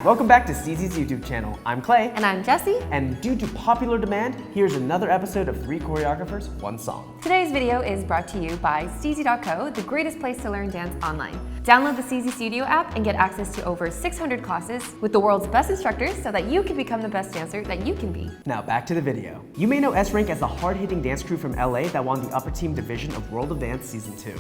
Welcome back to CZ's YouTube channel. I'm Clay. And I'm Jessie. And due to popular demand, here's another episode of 3 Choreographers, 1 Song. Today's video is brought to you by Steezy.co, the greatest place to learn dance online. Download the Steezy Studio app and get access to over 600 classes with the world's best instructors so that you can become the best dancer that you can be. Now back to the video. You may know S-Rank as the hard-hitting dance crew from LA that won the upper team division of World of Dance Season 2.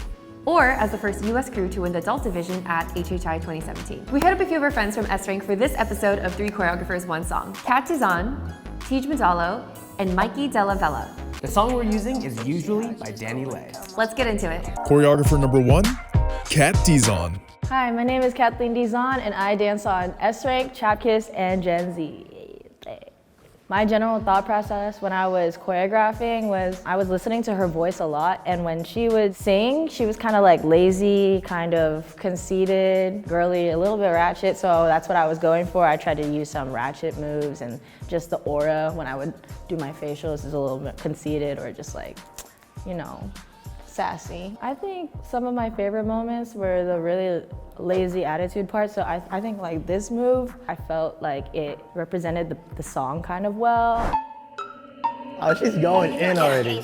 Or as the first US crew to win the adult division at HHI 2017. We hit up a few of our friends from S-Rank for this episode of 3 Choreographers, 1 Song. Kat Tizan, Tej Madalo, and Mikey Della Vella. The song we're using is Usually by Danny Lay. Let's get into it. Choreographer number 1, Kat Tizan. Hi, my name is Kathleen Dizon, and I dance on S-Rank, Chapkiss, and Gen Z. My general thought process when I was choreographing was I was listening to her voice a lot, and when she would sing, she was kind of like lazy, kind of conceited, girly, a little bit ratchet, so that's what I was going for. I tried to use some ratchet moves, and just the aura when I would do my facials is a little bit conceited or just like, you know, sassy. I think some of my favorite moments were the really lazy attitude part. So I think like this move, I felt like it represented the song kind of well. Oh, she's going in already.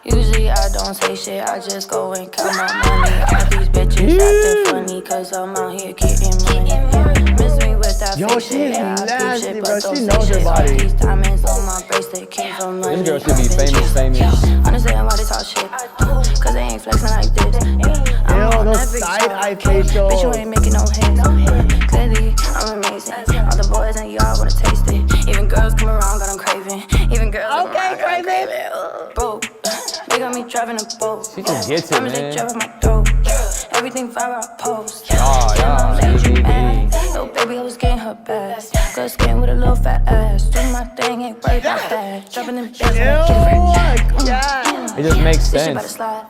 Usually I don't say shit, I just go and count my money. All these bitches acting funny, cause I'm out here getting money. Miss me with that Yo, fake she's shit, yeah, I nasty, keep shit, bro. but don't She say knows her shit. body. All these diamonds on my bracelet came from money. This girl should be famous. Understand why they talk shit, cause they ain't flexing like this. Yo, those side-eye facials. Bitch, you ain't making no hits. Clearly, I'm amazing. All the boys and y'all wanna taste it. Even girls come around, got them craving. Even girls come around, got them craving. Bro, they got me driving a boat. She just gets it, man. Driving my throat. Everything viral post. Yeah. Little baby, I was getting her best. Good skin with a little fat ass. Do my thing, ain't worried about that. Dropping them bands when I get rich. Yeah. It just makes This shit about to sense. slide.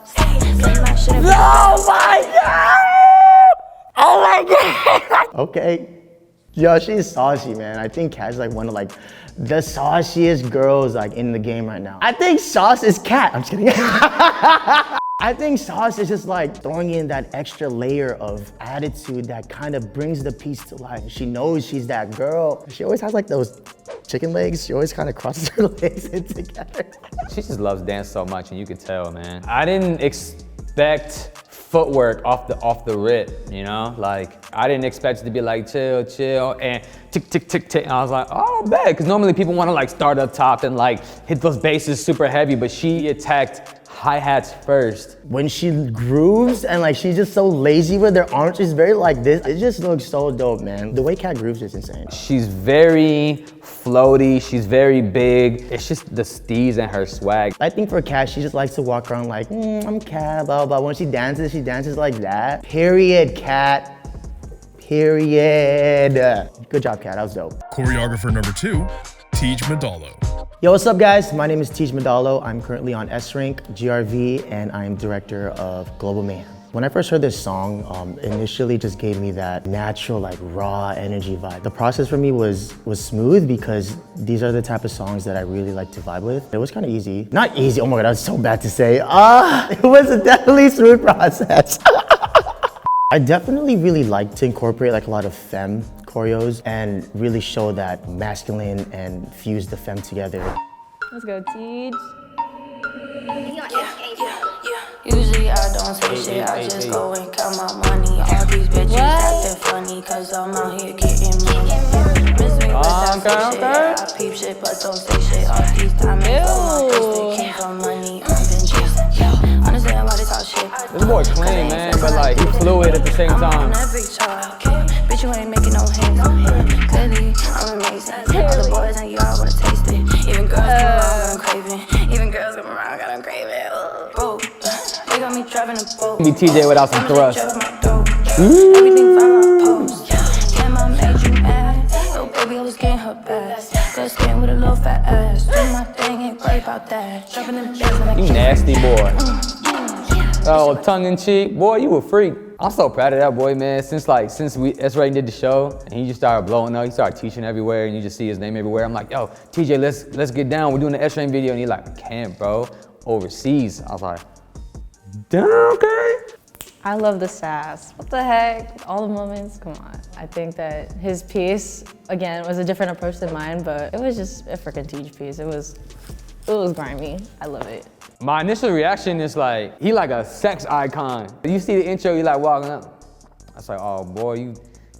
Oh Oh my god! Okay. Yo, she's saucy, man. I think Kat's like one of like the sauciest girls like in the game right now. I think Sauce is Kat. I'm just kidding. I think Sauce is just like throwing in that extra layer of attitude that kind of brings the piece to life. She knows she's that girl. She always has like those chicken legs. She always kind of crosses her legs in together. She just loves dance so much, and you can tell, man. I didn't expect footwork off the rip, you know? Like, I didn't expect it to be like chill, and tick, tick, tick, tick. And I was like, oh, bad. Because normally people want to like start up top and like hit those basses super heavy, but she attacked hi-hats first. When she grooves and like she's just so lazy with her arms, she's very like this. It just looks so dope, man. The way Kat grooves is insane. She's very floaty, she's very big. It's just the steez and her swag. I think for Kat, she just likes to walk around like, I'm Kat, blah, blah. When she dances like that. Period, Kat. Period. Good job, Kat, that was dope. Choreographer number 2, Tej Madalo. Yo, what's up, guys? My name is Tej Madalo. I'm currently on S-Rank, GRV, and I'm director of Global Mayhem. When I first heard this song, initially just gave me that natural, like raw energy vibe. The process for me was smooth because these are the type of songs that I really like to vibe with. It was kind of easy. Not easy, oh my God, that's so bad to say. It was a definitely smooth process. I definitely really like to incorporate like a lot of femme choreos and really show that masculine and fuse the femme together. Let's go, Tej. Usually I don't say shit, I just go and count my money. All these bitches acting funny, cause I'm out here getting money. Miss me with that fake shit, yeah, I peep shit, but don't say shit. All these diamonds on my wrist, they came from money. I'm been chasing, understand why they talk shit. This boy clean, man, but like he fluid at the same I'm time. on that big child, bitch, you ain't making no hits. Clearly, I'm amazing. All the boys and y'all wanna taste it. Even girls come around, got them craving. Even girls come around, got them craving. Bro, they got me driving a boat. Be TJ without some thrust. Everything viral post. Damn, I made you mad. Little baby, I was getting her best. Good skin with a little fat ass. Do my thing, ain't worried about that. Dropping them bands when I You get nasty boy. Oh, tongue in cheek, boy, you a freak. I'm so proud of that boy, man. Since we S-Rank did the show and he just started blowing up, he started teaching everywhere and you just see his name everywhere. I'm like, yo, TJ, let's get down. We're doing the S-Rank video, and he's like, I can't, bro. Overseas. I was like, damn, okay. I love the sass. What the heck? All the moments, come on. I think that his piece, again, was a different approach than mine, but it was just a freaking Teej piece. It was grimy. I love it. My initial reaction is like, he like a sex icon. You see the intro, you like walking up. I was like, oh boy, you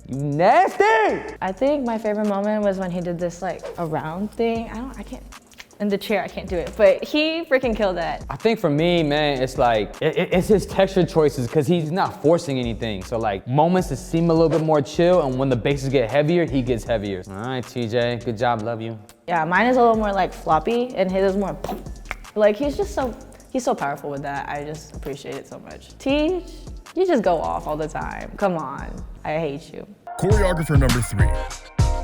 nasty! I think my favorite moment was when he did this like around thing. I can't, in the chair, I can't do it, but he freaking killed that. I think for me, man, it's like, it's his texture choices because he's not forcing anything. So like moments that seem a little bit more chill, and when the basses get heavier, he gets heavier. All right, TJ, good job, love you. Yeah, mine is a little more like floppy and his is more, like he's so powerful with that. I just appreciate it so much. Teej, you just go off all the time. Come on, I hate you. Choreographer number 3,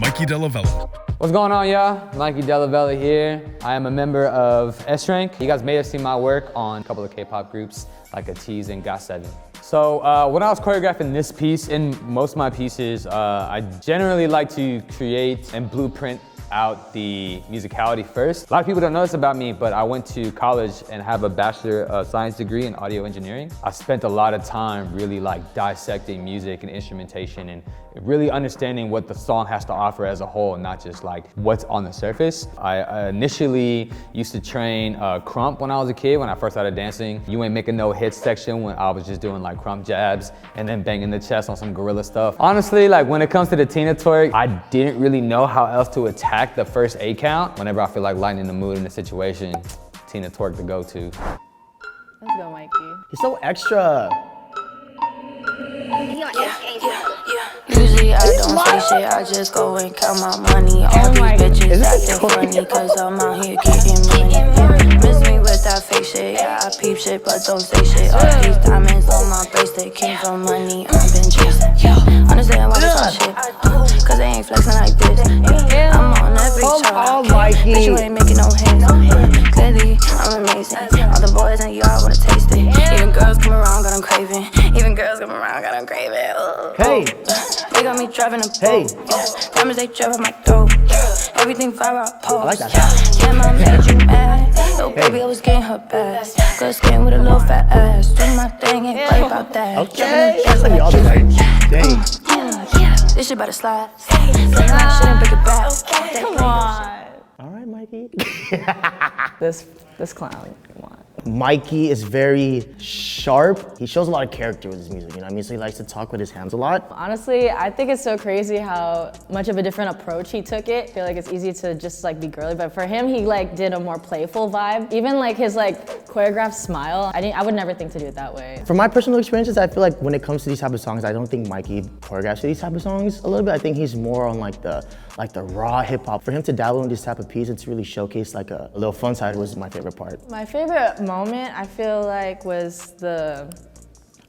Mikey Della Vella. What's going on, y'all? Mikey Della Vella here. I am a member of S-Rank. You guys may have seen my work on a couple of K-pop groups like ATEEZ and GOT7. So when I was choreographing this piece, in most of my pieces, I generally like to create and blueprint out the musicality first. A lot of people don't know this about me, but I went to college and have a Bachelor of Science degree in audio engineering. I spent a lot of time really like dissecting music and instrumentation and really understanding what the song has to offer as a whole, not just like what's on the surface. I initially used to train krump when I was a kid, when I first started dancing. You ain't making no hits section when I was just doing like krump jabs and then banging the chest on some gorilla stuff. Honestly, like when it comes to the Tina twerk, I didn't really know how else to attack the first A count. Whenever I feel like lightening the mood in a situation, Tina twerk to go to. Let's go, Mikey. He's so extra. Usually I don't say shit, I just go and count my money. All these bitches acting funny, cause I'm out here getting money. Miss me with that fake shit, yeah, I peep shit, but don't say shit. All these diamonds on my bracelet came from money, I've been chasing. Understand why they talk shit, cause they ain't flexing like this. I'm on every chart, bitch, you ain't making no hits. Clearly, I'm amazing. All the boys in y'all wanna taste it. Even girls come around, got them craving. Even girls come around, got them craving. Hey. They got me driving a boat. Hey. Diamonds, they drip on my throat. Everything fire out post. I like that. Yeah, mom made you mad. Little baby, I was getting her best. Good skin with a little fat ass. Do my thing, ain't play about that. Okay. That's like y'all be like, dang. This shit better slide. Play my shit and break it back. Come on. All right, Mikey. This clown, come on. Mikey is very sharp. He shows a lot of character with his music, you know what I mean? So he likes to talk with his hands a lot. Honestly, I think it's so crazy how much of a different approach he took it. I feel like it's easy to just like be girly, but for him, he like did a more playful vibe. Even like his like choreographed smile, I would never think to do it that way. From my personal experiences, I feel like when it comes to these type of songs, I don't think Mikey choreographs to these type of songs a little bit. I think he's more on like the raw hip hop. For him to dabble in this type of piece and to really showcase like a little fun side was my favorite part. My favorite moment, I feel like, was I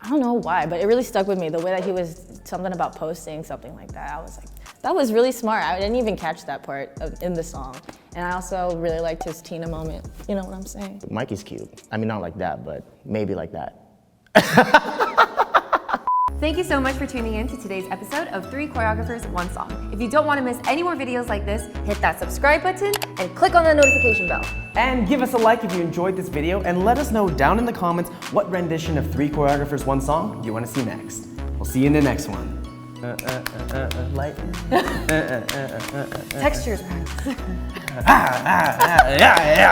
don't know why, but it really stuck with me. The way that he was something about posting, something like that. I was like, that was really smart. I didn't even catch that part in the song. And I also really liked his Tina moment. You know what I'm saying? Mikey's cute. I mean, not like that, but maybe like that. Thank you so much for tuning in to today's episode of 3 Choreographers, 1 Song. If you don't want to miss any more videos like this, hit that subscribe button and click on the notification bell. And give us a like if you enjoyed this video, and let us know down in the comments what rendition of 3 Choreographers, 1 Song you want to see next. We'll see you in the next one. Textures. Yeah.